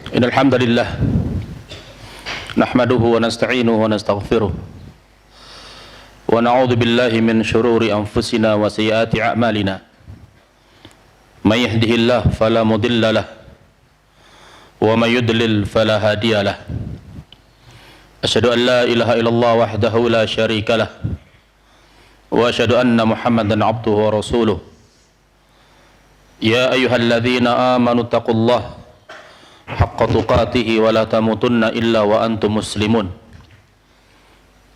Innal hamdalillah nahmaduhu wa nasta'inuhu wa nastaghfiruh wa na'udzu billahi min shururi anfusina wa sayyiati a'malina. May yahdihillahu fala mudilla lahu wa may yudlil fala hadiya lahu. Asyhadu an la ilaha illallah wahdahu la syarika lahu wa asyhadu anna Muhammadan 'abduhu wa rasuluh. Ya ayyuhalladzina amanu taqullaha haqqa tuqatih wa la tamutunna illa wa antum muslimun.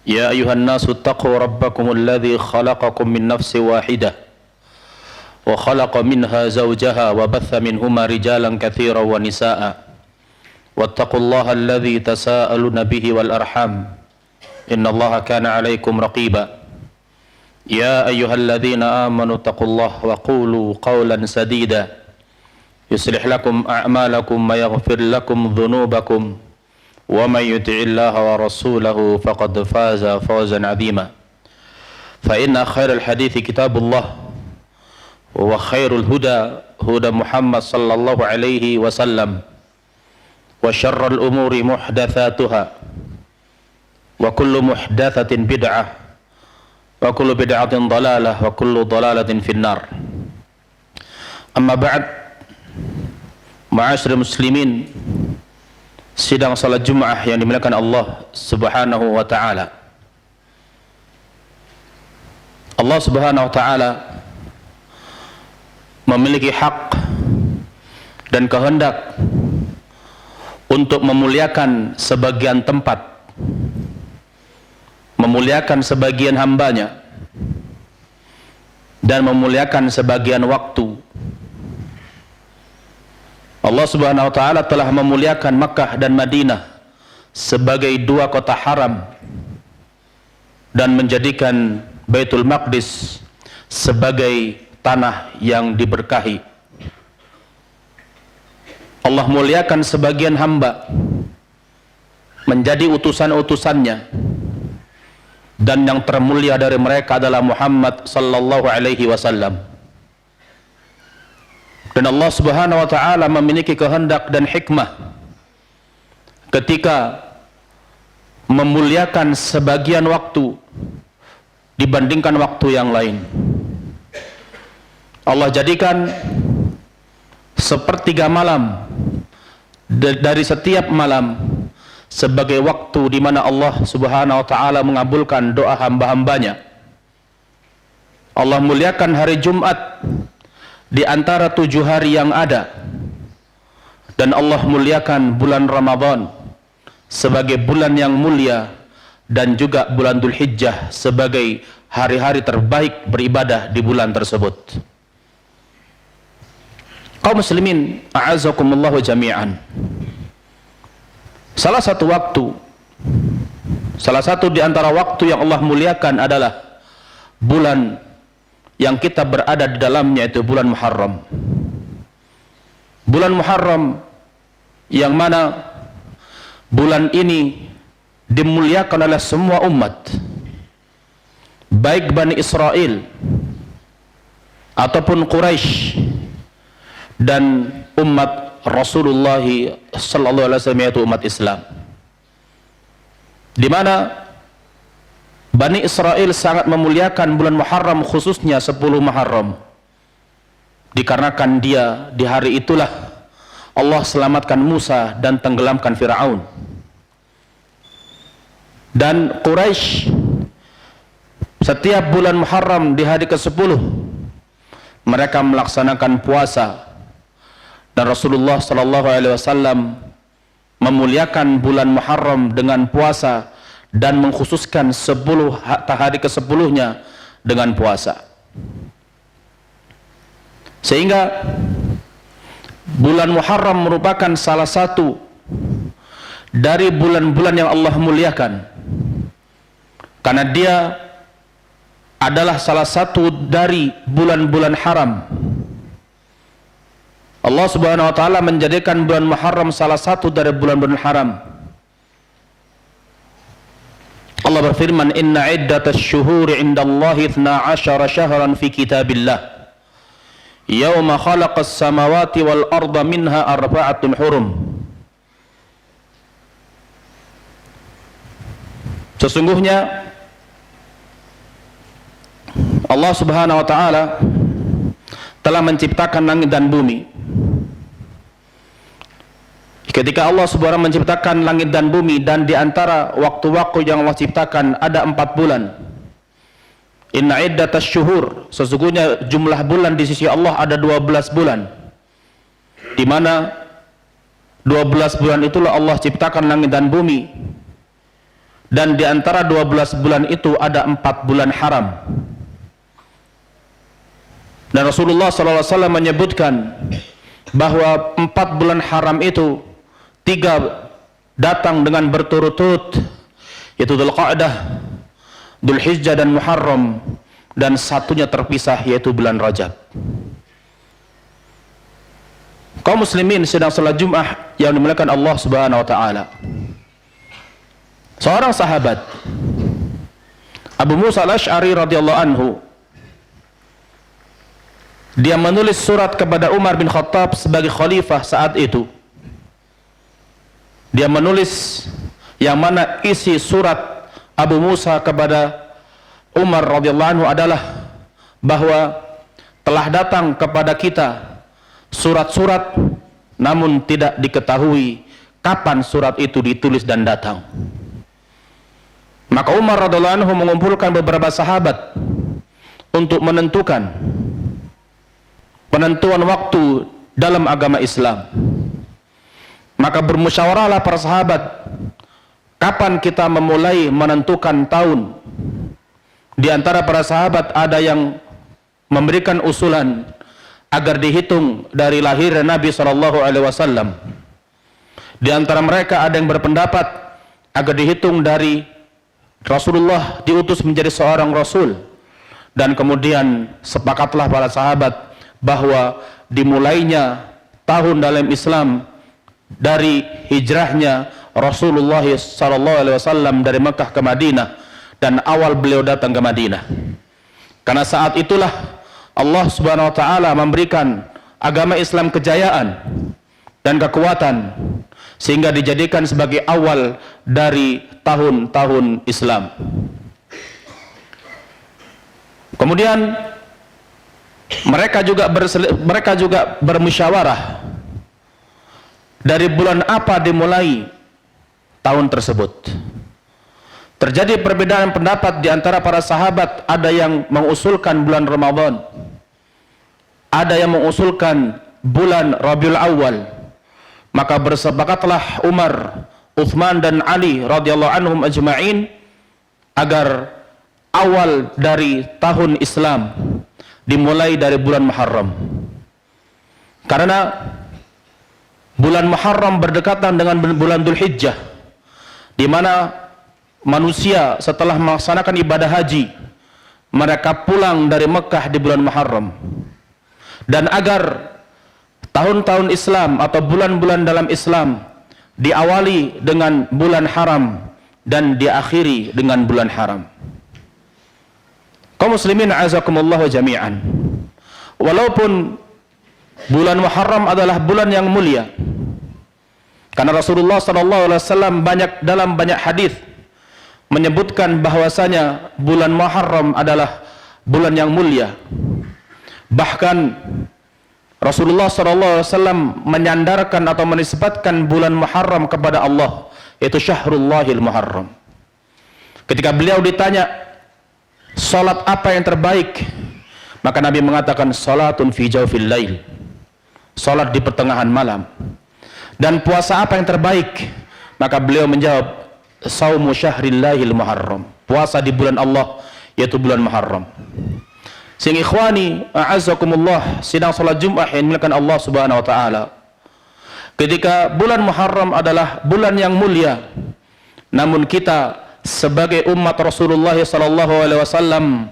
Ya ayyuhan nasu taqu rabbakumul ladzi khalaqakum min nafsin wahidah wa khalaqa minha zawjaha wa batha minhuma rijalan katsiran wa nisaa'a wattaqullaha alladzi tasaaluna bihi wal arham innallaha kana 'alaikum raqiba. Ya ayyuhalladzina amanu taqullaha wa qulu qawlan sadida yuslih lakum a'malakum wa yaghfir lakum dhunubakum wa may yuti'illaha wa rasulahu faqad faza fawzan 'azima. Fa inna khairal hadithi kitabullah wa khairul huda huda Muhammad sallallahu alaihi wasallam wa syarrul umuri muhdatsatuha wa kullu muhdatsatin bid'ah wa kullu bid'atin dhalalah wa kullu dhalalatin finnar. Amma ba'd, ma'asyiral muslimin, sidang salat Jumat yang dimuliakan Allah Subhanahu wa taala. Allah Subhanahu wa taala memiliki hak dan kehendak untuk memuliakan sebagian tempat, memuliakan sebagian hambanya, dan memuliakan sebagian waktu. Allah Subhanahu wa taala telah memuliakan Makkah dan Madinah sebagai dua kota haram dan menjadikan Baitul Maqdis sebagai tanah yang diberkahi. Allah muliakan sebagian hamba menjadi utusan-utusannya, dan yang termulia dari mereka adalah Muhammad sallallahu alaihi wasallam. Dan Allah Subhanahu wa taala memiliki kehendak dan hikmah ketika memuliakan sebagian waktu dibandingkan waktu yang lain. Allah jadikan sepertiga malam dari setiap malam sebagai waktu di mana Allah Subhanahu wa taala mengabulkan doa hamba-hambanya. Allah muliakan hari Jumat di antara 7 hari yang ada, dan Allah muliakan bulan Ramadan sebagai bulan yang mulia, dan juga bulan Dzulhijjah sebagai hari-hari terbaik beribadah di bulan tersebut. Kaum muslimin, a'azakumullahu jami'an. Salah satu di antara waktu yang Allah muliakan adalah bulan yang kita berada di dalamnya, itu bulan Muharram. Bulan Muharram yang mana bulan ini dimuliakan oleh semua umat, baik Bani Israel ataupun Quraisy dan umat Rasulullah sallallahu alaihi wasallam, yaitu umat Islam, di mana Bani Israel sangat memuliakan bulan Muharram, khususnya 10 Muharram, dikarenakan dia di hari itulah Allah selamatkan Musa dan tenggelamkan Firaun. Dan Quraisy setiap bulan Muharram di hari ke-10 mereka melaksanakan puasa, dan Rasulullah sallallahu alaihi wasallam memuliakan bulan Muharram dengan puasa dan mengkhususkan 10 hari ke-10-nya dengan puasa. Sehingga bulan Muharram merupakan salah satu dari bulan-bulan yang Allah muliakan, karena dia adalah salah satu dari bulan-bulan haram. Allah Subhanahu wa taala menjadikan bulan Muharram salah satu dari bulan-bulan haram. Allah berfirman, inna iddatasy syuhuri 'indallahi 12 syahran fi kitabillah yauma khalaqas samawati wal arda minha arba'atun hurum Sesungguhnya Allah Subhanahu wa taala telah menciptakan langit dan bumi. Ketika Allah Subhanahu wa taala menciptakan langit dan bumi, dan di antara waktu-waktu yang Allah ciptakan ada 4 bulan. Inna iddatas syuhur, sesungguhnya jumlah bulan di sisi Allah ada 12 bulan. Di mana 12 bulan itulah Allah ciptakan langit dan bumi. Dan di antara 12 bulan itu ada 4 bulan haram. Dan Rasulullah SAW menyebutkan bahwa 4 bulan haram itu 3 datang dengan berturut-turut, yaitu Dzulqa'dah, Dzulhijjah dan Muharram, dan satunya terpisah yaitu bulan Rajab. Kaum muslimin sedang salat Jumat yang dimuliakan Allah Subhanahu wa taala. Seorang sahabat Abu Musa al-Asy'ari radhiyallahu anhu, dia menulis surat kepada Umar bin Khattab sebagai khalifah saat itu. Dia menulis yang mana isi surat Abu Musa kepada Umar radhiyallahu anhu adalah bahwa telah datang kepada kita surat-surat, namun tidak diketahui kapan surat itu ditulis dan datang. Maka Umar radhiyallahu anhu mengumpulkan beberapa sahabat untuk menentukan penentuan waktu dalam agama Islam. Maka bermusyawarahlah para sahabat, kapan kita memulai menentukan tahun. Di antara para sahabat ada yang memberikan usulan agar dihitung dari lahir Nabi SAW. Di antara mereka ada yang berpendapat agar dihitung dari Rasulullah diutus menjadi seorang Rasul. Dan kemudian sepakatlah para sahabat bahwa dimulainya tahun dalam Islam dari hijrahnya Rasulullah SAW dari Mekah ke Madinah, dan awal beliau datang ke Madinah. Karena saat itulah Allah Subhanahu wa taala memberikan agama Islam kejayaan dan kekuatan, sehingga dijadikan sebagai awal dari tahun-tahun Islam. Kemudian mereka juga bermusyawarah dari bulan apa dimulai tahun tersebut. Terjadi perbedaan pendapat di antara para sahabat. Ada yang mengusulkan bulan Ramadan, ada yang mengusulkan bulan Rabiul Awal. Maka bersepakatlah Umar, Uthman dan Ali radhiyallahu anhum ajma'in agar awal dari tahun Islam dimulai dari bulan Muharram. Karena bulan Muharram berdekatan dengan bulan Dzulhijjah, di mana manusia setelah melaksanakan ibadah haji mereka pulang dari Mekah di bulan Muharram. Dan agar tahun-tahun Islam atau bulan-bulan dalam Islam diawali dengan bulan haram dan diakhiri dengan bulan haram. Kaum muslimin a'azakumullah jami'an, walaupun bulan Muharram adalah bulan yang mulia, karena Rasulullah SAW dalam banyak hadis menyebutkan bahwasanya bulan Muharram adalah bulan yang mulia. Bahkan Rasulullah SAW menyandarkan atau menisbatkan bulan Muharram kepada Allah, yaitu Syahrullahil Muharram. Ketika beliau ditanya salat apa yang terbaik, maka Nabi mengatakan salatun fi jawfil lail, salat di pertengahan malam. Dan puasa apa yang terbaik, maka beliau menjawab saumu syahrillahil muharram, puasa di bulan Allah yaitu bulan Muharram. Sehingga ikhwani a'azzakumullah, sidang salat Jumat yang dimuliakan Allah Subhanahu wa taala, ketika bulan Muharram adalah bulan yang mulia, namun kita sebagai umat Rasulullah SAW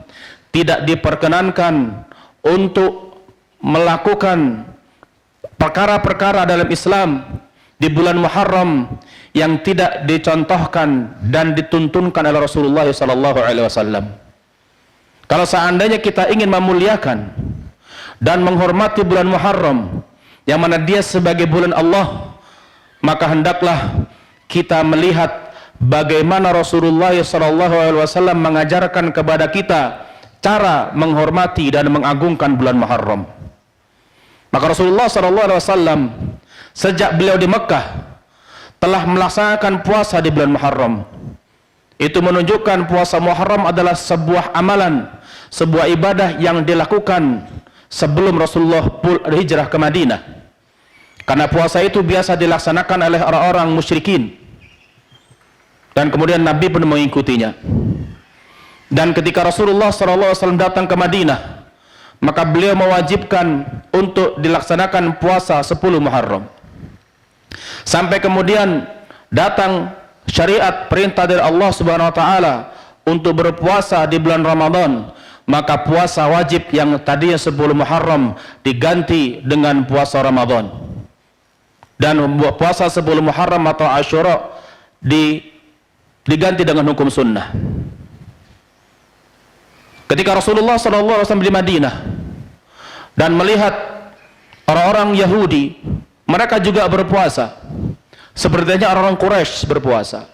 tidak diperkenankan untuk melakukan perkara-perkara dalam Islam di bulan Muharram yang tidak dicontohkan dan dituntunkan oleh Rasulullah SAW. Kalau seandainya kita ingin memuliakan dan menghormati bulan Muharram yang mana dia sebagai bulan Allah, maka hendaklah kita melihat bagaimana Rasulullah SAW mengajarkan kepada kita cara menghormati dan mengagungkan bulan Muharram. Maka Rasulullah SAW sejak beliau di Mekah telah melaksanakan puasa di bulan Muharram. Itu menunjukkan puasa Muharram adalah sebuah amalan, sebuah ibadah yang dilakukan sebelum Rasulullah hijrah ke Madinah. Karena puasa itu biasa dilaksanakan oleh orang-orang musyrikin. Dan kemudian Nabi pun mengikutinya. Dan ketika Rasulullah SAW datang ke Madinah, maka beliau mewajibkan untuk dilaksanakan puasa 10 Muharram. Sampai kemudian datang syariat perintah dari Allah Subhanahu wa taala untuk berpuasa di bulan Ramadan, maka puasa wajib yang tadinya 10 Muharram diganti dengan puasa Ramadan. Dan puasa 10 Muharram atau Asyura diganti dengan hukum sunnah. Ketika Rasulullah SAW di Madinah dan melihat orang-orang Yahudi, mereka juga berpuasa sepertinya orang-orang Quraisy berpuasa.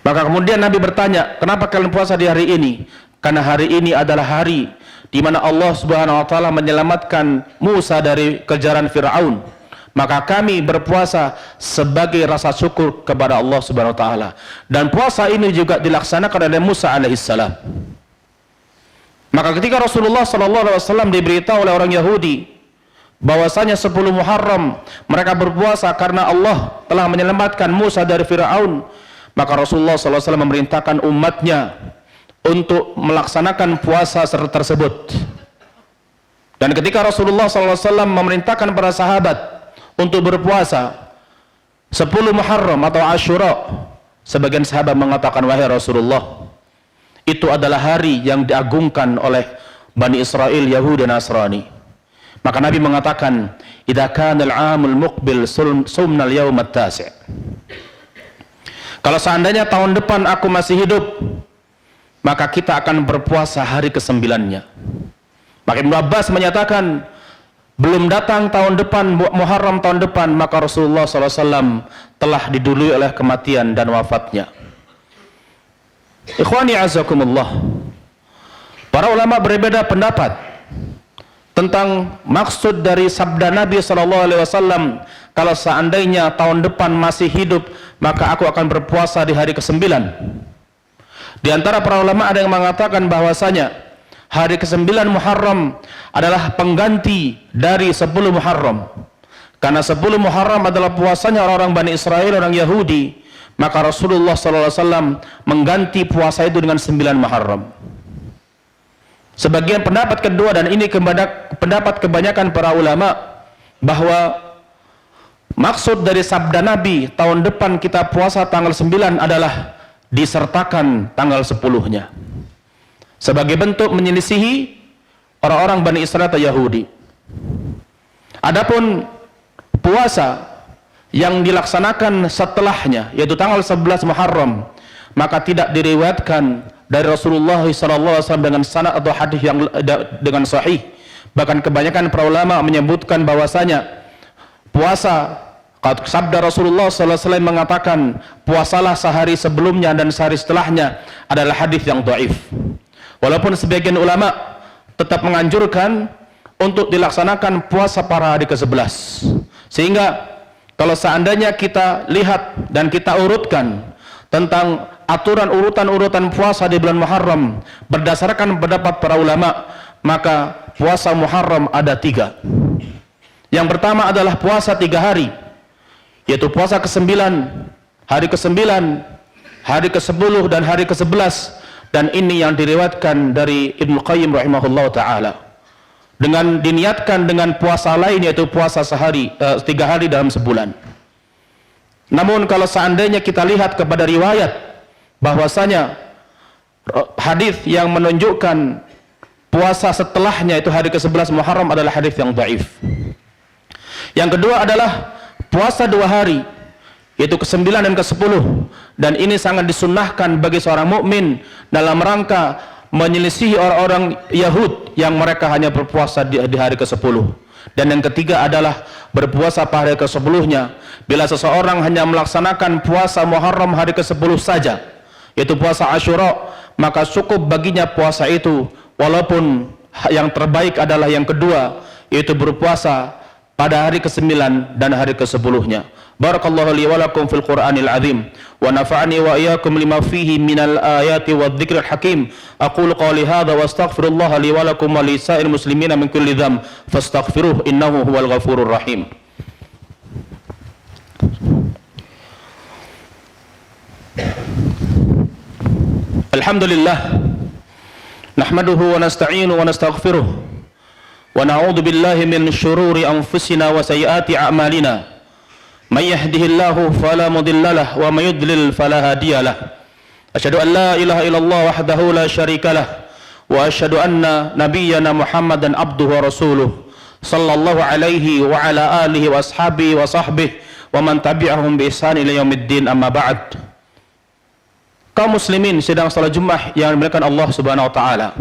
Maka kemudian Nabi bertanya, kenapa kalian puasa di hari ini? Karena hari ini adalah hari di mana Allah Subhanahu wa taala menyelamatkan Musa dari kejaran Firaun. Maka kami berpuasa sebagai rasa syukur kepada Allah Subhanahu wa taala. Dan puasa ini juga dilaksanakan oleh Musa alaihissalam. Maka ketika Rasulullah SAW diberitahu oleh orang Yahudi bahwasanya 10 Muharram mereka berpuasa karena Allah telah menyelamatkan Musa dari Firaun, maka Rasulullah SAW memerintahkan umatnya untuk melaksanakan puasa tersebut. Dan ketika Rasulullah SAW memerintahkan para sahabat untuk berpuasa 10 Muharram atau Asyura, sebagian sahabat mengatakan, wahai Rasulullah, itu adalah hari yang diagungkan oleh Bani Israel, Yahudi dan Nasrani. Maka Nabi mengatakan, idza kana al-'amul muqbil sumna al-yawm at-tasi'. Kalau seandainya tahun depan aku masih hidup, maka kita akan berpuasa hari ke-9-nya. Maka Ibnu Abbas menyatakan, belum datang tahun depan, Muharram tahun depan, maka Rasulullah SAW telah didului oleh kematian dan wafatnya. Ikhwani azakumullah, para ulama berbeda pendapat tentang maksud dari sabda Nabi SAW, kalau seandainya tahun depan masih hidup, maka aku akan berpuasa di hari ke-9. Di antara para ulama ada yang mengatakan bahwasanya hari ke-9 Muharram adalah pengganti dari 10 Muharram. Karena 10 Muharram adalah puasanya orang-orang Bani Israel, orang Yahudi, maka Rasulullah SAW mengganti puasa itu dengan 9 Muharram. Sebagian pendapat kedua, dan ini pendapat kebanyakan para ulama, bahwa maksud dari sabda Nabi tahun depan kita puasa tanggal 9 adalah disertakan tanggal 10-nya sebagai bentuk menyelisihi orang-orang Bani Israel atau Yahudi. Adapun puasa yang dilaksanakan setelahnya, yaitu tanggal 11 Muharram, maka tidak diriwayatkan dari Rasulullah SAW dengan sanad atau hadis yang dengan sahih. Bahkan kebanyakan para ulama menyebutkan bahwasanya puasa, sabda Rasulullah SAW mengatakan puasalah sehari sebelumnya dan sehari setelahnya, adalah hadis yang dhaif. Walaupun sebagian ulama tetap menganjurkan untuk dilaksanakan puasa pada hari ke-11. Sehingga kalau seandainya kita lihat dan kita urutkan tentang aturan urutan puasa di bulan Muharram berdasarkan pendapat para ulama, maka puasa Muharram ada 3. Yang pertama adalah puasa 3 hari, yaitu puasa ke-9, hari ke-9, hari ke-10 dan hari ke-11. Dan ini yang diriwayatkan dari Ibnu Qayyim rahimahullah ta'ala, dengan diniatkan dengan puasa lain, yaitu puasa 3 hari dalam sebulan. Namun kalau seandainya kita lihat kepada riwayat bahwasanya hadis yang menunjukkan puasa setelahnya, itu hari ke-11 Muharram, adalah hadis yang dhaif. Yang kedua adalah puasa 2 hari, yaitu ke-9 dan ke-10, dan ini sangat disunnahkan bagi seorang mukmin dalam rangka menyelisihi orang-orang Yahud yang mereka hanya berpuasa di hari ke-10. Dan yang ketiga adalah berpuasa pada hari ke-10-nya. Bila seseorang hanya melaksanakan puasa Muharram hari ke-10 saja, yaitu puasa Asyura, maka cukup baginya puasa itu, walaupun yang terbaik adalah yang kedua, yaitu berpuasa pada hari ke-9 dan hari ke-10-nya. Barakallahu li wa lakum fil Qur'anil azim wa nafa'ani wa iyyakum lima fihi minal ayati wadh-dhikril hakim. Aqulu qawli hadza wa astaghfirullaha li wa lakum wa li sa'iril muslimina min kulli dhanb fastaghfiruhu innahu huwal ghafurur rahim. Alhamdulillah nahmaduhu wa nasta'inu wa nastaghfiruh wa na'udzu billahi min syururi anfusina wa sayyiati a'malina. Man yahdihillahu fala mudilla lahu wa may yudlil fala hadiya lahu. Asyhadu an la ilaha illallah wahdahu la syarika lahu wa asyhadu anna nabiyyana Muhammadan abduhu wa rasuluh sallallahu alaihi wa ala alihi wa ashabihi wa sahbihi wa man tabi'ahum bi ihsan ila yaumiddin, amma ba'd. Kaum muslimin sedang salat Jumat yang dimuliakan Allah Subhanahu wa taala.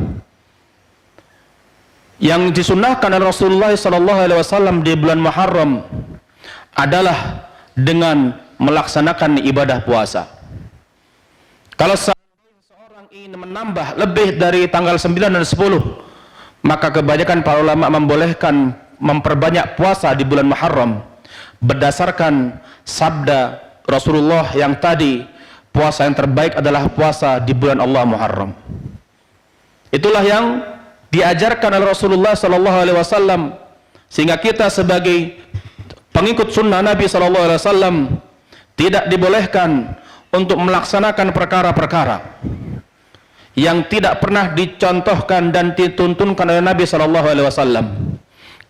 Yang disunnahkan oleh Rasulullah sallallahu alaihi wasallam di bulan Muharram adalah dengan melaksanakan ibadah puasa. Kalau seorang ingin menambah lebih dari tanggal 9 dan 10, maka kebanyakan para ulama membolehkan memperbanyak puasa di bulan Muharram berdasarkan sabda Rasulullah yang tadi, puasa yang terbaik adalah puasa di bulan Allah Muharram. Itulah yang diajarkan oleh Rasulullah sallallahu alaihi wasallam, sehingga kita sebagai pengikut sunnah Nabi SAW tidak dibolehkan untuk melaksanakan perkara-perkara yang tidak pernah dicontohkan dan dituntunkan oleh Nabi SAW,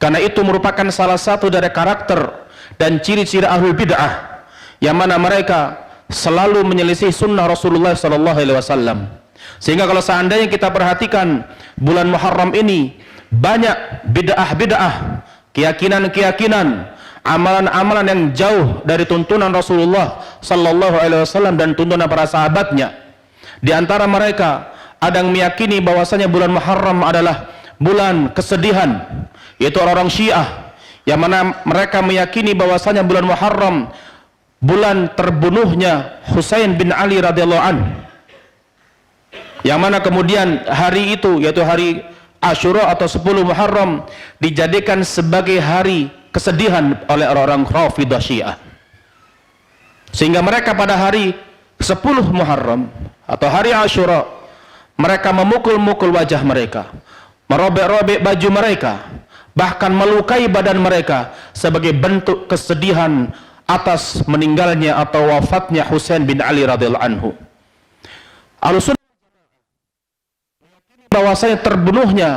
karena itu merupakan salah satu dari karakter dan ciri-ciri ahlul bid'ah, yang mana mereka selalu menyelisih sunnah Rasulullah SAW. Sehingga kalau seandainya kita perhatikan bulan Muharram ini, banyak bid'ah-bid'ah, keyakinan-keyakinan, amalan-amalan yang jauh dari tuntunan Rasulullah sallallahu alaihi wasallam dan tuntunan para sahabatnya. Di antara mereka ada yang meyakini bahwasanya bulan Muharram adalah bulan kesedihan, yaitu orang-orang Syiah, yang mana mereka meyakini bahwasanya bulan Muharram bulan terbunuhnya Husain bin Ali radhiyallahu anhu, yang mana kemudian hari itu, yaitu hari Asyura atau 10 Muharram, dijadikan sebagai hari kesedihan oleh orang-orang Rafidah Syiah, sehingga mereka pada hari 10 Muharram atau hari Asyura mereka memukul-mukul wajah mereka, merobek-robek baju mereka, bahkan melukai badan mereka sebagai bentuk kesedihan atas meninggalnya atau wafatnya Husain bin Ali radhiyallahu anhu. Ahlussunnah meyakini bahwasanya terbunuhnya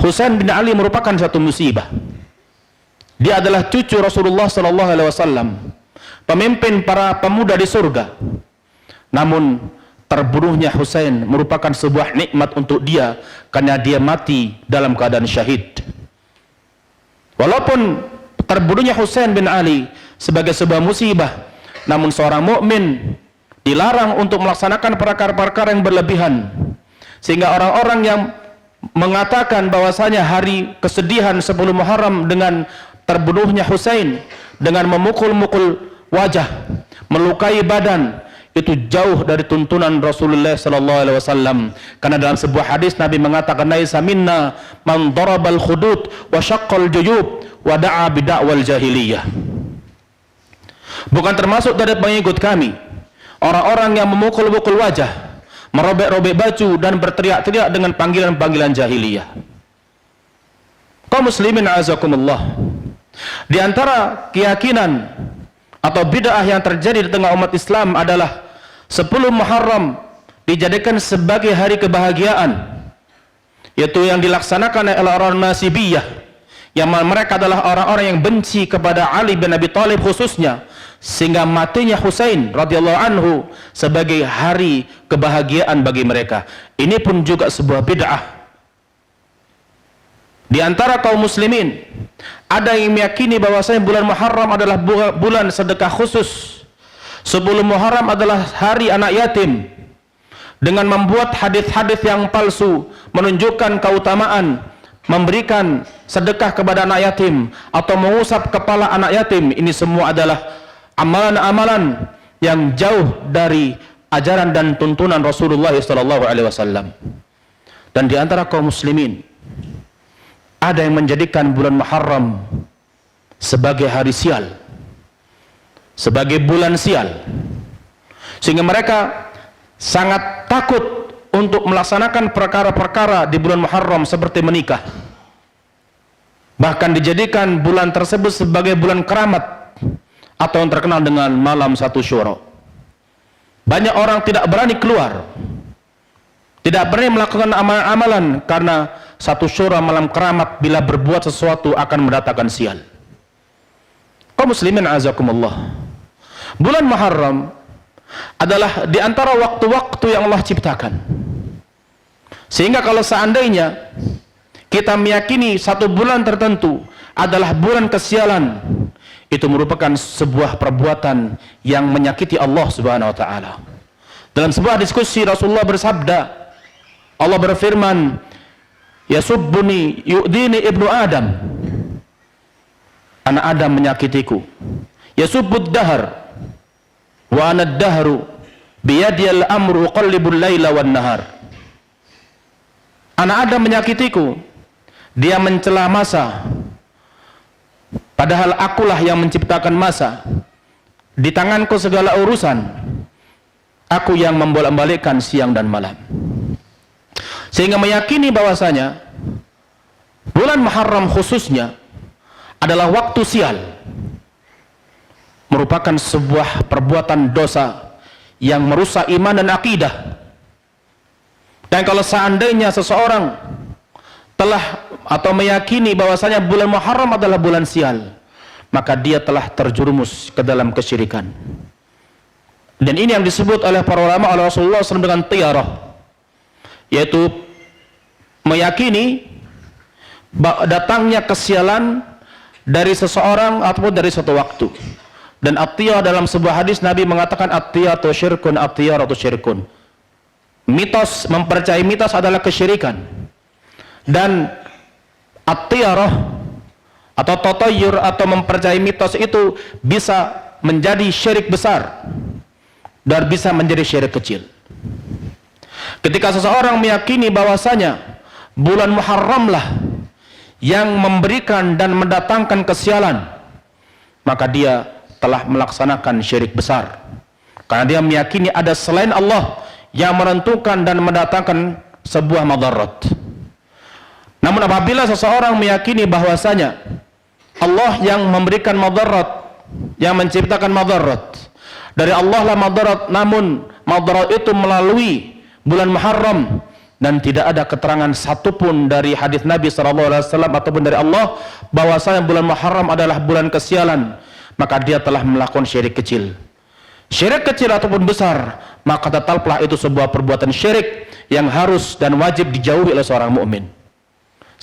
Husain bin Ali merupakan satu musibah. Dia adalah cucu Rasulullah sallallahu alaihi wasallam, pemimpin para pemuda di surga. Namun terbunuhnya Husain merupakan sebuah nikmat untuk dia, karena dia mati dalam keadaan syahid. Walaupun terbunuhnya Husain bin Ali sebagai sebuah musibah, namun seorang mukmin dilarang untuk melaksanakan perkara-perkara yang berlebihan, sehingga orang-orang yang mengatakan bahwasanya hari kesedihan 10 Muharram dengan terbunuhnya Husain, dengan memukul-mukul wajah, melukai badan, itu jauh dari tuntunan Rasulullah sallallahu alaihi wasallam. Karena dalam sebuah hadis Nabi mengatakan, laisa minna man darabal khudud wa syaqqal juyub wa da'a bid'awal jahiliyah. Bukan termasuk dari pengikut kami orang-orang yang memukul-mukul wajah, merobek-robek baju dan berteriak-teriak dengan panggilan-panggilan jahiliyah. Kaum muslimin azakumullah, di antara keyakinan atau bid'ah yang terjadi di tengah umat Islam adalah 10 Muharram dijadikan sebagai hari kebahagiaan, yaitu yang dilaksanakan oleh orang Nasibiyah, yang mereka adalah orang-orang yang benci kepada Ali bin Abi Thalib khususnya, sehingga matinya Husain radhiyallahu anhu sebagai hari kebahagiaan bagi mereka. Ini pun juga sebuah bid'ah. Di antara kaum muslimin ada yang meyakini bahwasanya bulan Muharram adalah bulan sedekah khusus. 10 Muharram adalah hari anak yatim, dengan membuat hadis-hadis yang palsu menunjukkan keutamaan memberikan sedekah kepada anak yatim, atau mengusap kepala anak yatim, ini semua adalah amalan-amalan yang jauh dari ajaran dan tuntunan Rasulullah SAW. Dan di antara kaum muslimin ada yang menjadikan bulan Muharram sebagai hari sial, sebagai bulan sial, sehingga mereka sangat takut untuk melaksanakan perkara-perkara di bulan Muharram seperti menikah. Bahkan dijadikan bulan tersebut sebagai bulan keramat atau yang terkenal dengan malam 1 Syuro. Banyak orang tidak berani keluar, tidak berani melakukan amalan-amalan karena 1 Syuro malam keramat bila berbuat sesuatu akan mendatangkan sial. Kaum muslimin azakumullah, bulan Muharram adalah di antara waktu-waktu yang Allah ciptakan, sehingga kalau seandainya kita meyakini satu bulan tertentu adalah bulan kesialan, itu merupakan sebuah perbuatan yang menyakiti Allah Subhanahu wa taala. Dalam sebuah diskusi Rasulullah bersabda, Allah berfirman, "Yasubbuni yu'dini ibnu Adam." Anak Adam menyakitiku. Yasubbud dahar wa ana ad-dahru biyadiyal amru uqallibul laila wan nahar. Anak Adam menyakitiku, dia mencela masa, padahal akulah yang menciptakan masa. Di tanganku segala urusan, aku yang membolak-balikkan siang dan malam. Sehingga meyakini bahwasanya bulan Muharram khususnya adalah waktu sial, merupakan sebuah perbuatan dosa yang merusak iman dan akidah. Dan kalau seandainya seseorang telah atau meyakini bahwasanya bulan Muharram adalah bulan sial, maka dia telah terjerumus ke dalam kesyirikan. Dan ini yang disebut oleh para ulama oleh Rasulullah SAW dengan tiarah, yaitu meyakini datangnya kesialan dari seseorang ataupun dari suatu waktu. Dan at-tiyah dalam sebuah hadis Nabi mengatakan at-tiyatu syirkun, at-tiyaratu syirkun. Mitos, mempercayai mitos adalah kesyirikan. Dan at-tiyarah atau tatayyur atau mempercayai mitos itu bisa menjadi syirik besar dan bisa menjadi syirik kecil. Ketika seseorang meyakini bahwasanya bulan Muharramlah yang memberikan dan mendatangkan kesialan, maka dia telah melaksanakan syirik besar, karena dia meyakini ada selain Allah yang menentukan dan mendatangkan sebuah madarat. Namun apabila seseorang meyakini bahwasanya Allah yang memberikan madarat, yang menciptakan madarat, dari Allah lah madarat, namun madarat itu melalui bulan Muharram, dan tidak ada keterangan satupun dari hadis Nabi SAW ataupun dari Allah bahwasanya bulan Muharram adalah bulan kesialan, maka dia telah melakukan syirik kecil. Syirik kecil ataupun besar, maka tetaplah itu sebuah perbuatan syirik yang harus dan wajib dijauhi oleh seorang mukmin.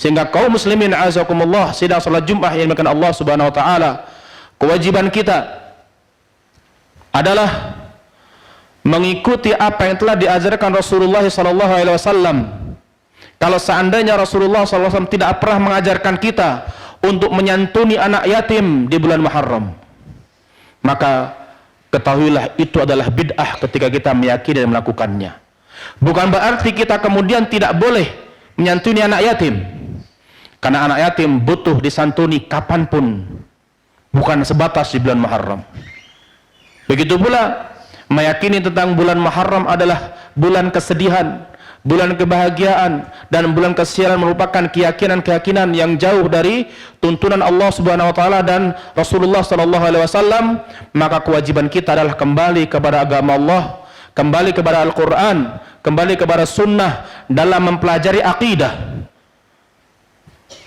Sehingga kaum muslimin azakumullah, sidang salat Jumat yang dimuliakan Allah Subhanahu wa taala, kewajiban kita adalah mengikuti apa yang telah diajarkan Rasulullah SAW. Kalau seandainya Rasulullah SAW tidak pernah mengajarkan kita untuk menyantuni anak yatim di bulan Muharram, maka ketahuilah itu adalah bid'ah ketika kita meyakini dan melakukannya. Bukan berarti kita kemudian tidak boleh menyantuni anak yatim, karena anak yatim butuh disantuni kapanpun, bukan sebatas di bulan Muharram. Begitu pula meyakini tentang bulan Muharram adalah bulan kesedihan, bulan kebahagiaan, dan bulan kesialan merupakan keyakinan-keyakinan yang jauh dari tuntunan Allah Subhanahu wa taala dan Rasulullah sallallahu alaihi wasallam. Maka kewajiban kita adalah kembali kepada agama Allah, kembali kepada Al-Qur'an, kembali kepada sunnah dalam mempelajari akidah.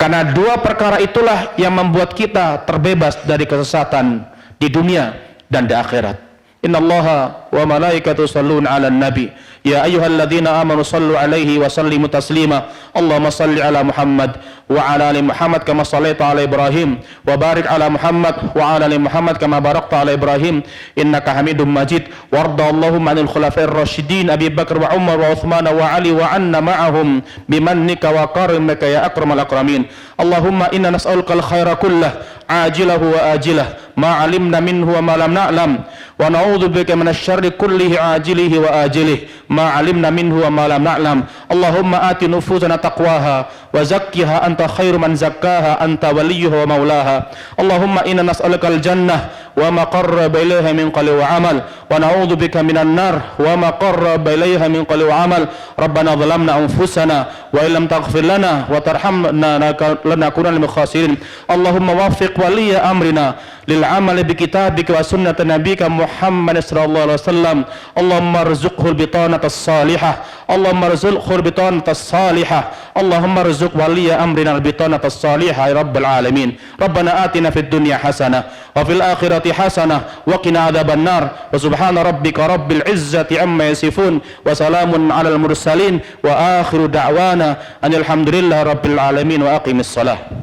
Karena dua perkara itulah yang membuat kita terbebas dari kesesatan di dunia dan di akhirat. Innallaha wa malaikatahu yusholluna 'alan nabi يا أيها الذين آمنوا صلوا عليه وسلموا تسليما اللهم صل على محمد وعلى آل محمد كما صليت على إبراهيم وبارك على محمد وعلى آل محمد كما باركت على إبراهيم إنك حميد مجيد وارض اللهم عن الخلفاء الراشدين أبي بكر وعمر وعثمان وعلي وعنا معهم بمنك وكرمك يا أكرم الأكرمين اللهم إنا نسألك الخير كله عاجله وآجله ما علمنا منه وما لم نعلم ونعوذ بك من الشر كله عاجله وآجله ما علمنا منه وما لم نعلم اللهم آت نفوسنا تقواها وزكها أنت خير من زكاها أنت وليها ومولاها اللهم إنا نسألك الجنة وما قرب إليها من قول وعمل ونعوذ بك من النار وما قرب إليها من قول وعمل ربنا ظلمنا أنفسنا وإن لم تغفر لنا وترحمنا لنكونن من الخاسرين اللهم وفق ولي أمرنا للعمل بكتابك وسنة نبيك محمد صلى الله عليه وسلم اللهم ارزقه البطانة الصالحة اللهم ارزقه البطانة الصالحة اللهم ارزق ولي أمرنا البطانة الصالحة يا رب العالمين ربنا آتنا في الدنيا حسنة وفي الآخرة حسنة وقنا عذاب النار وسبحان ربك رب العزة عما يصفون وسلام على المرسلين وآخر دعوانا أن الحمد لله رب العالمين وأقم الصلاة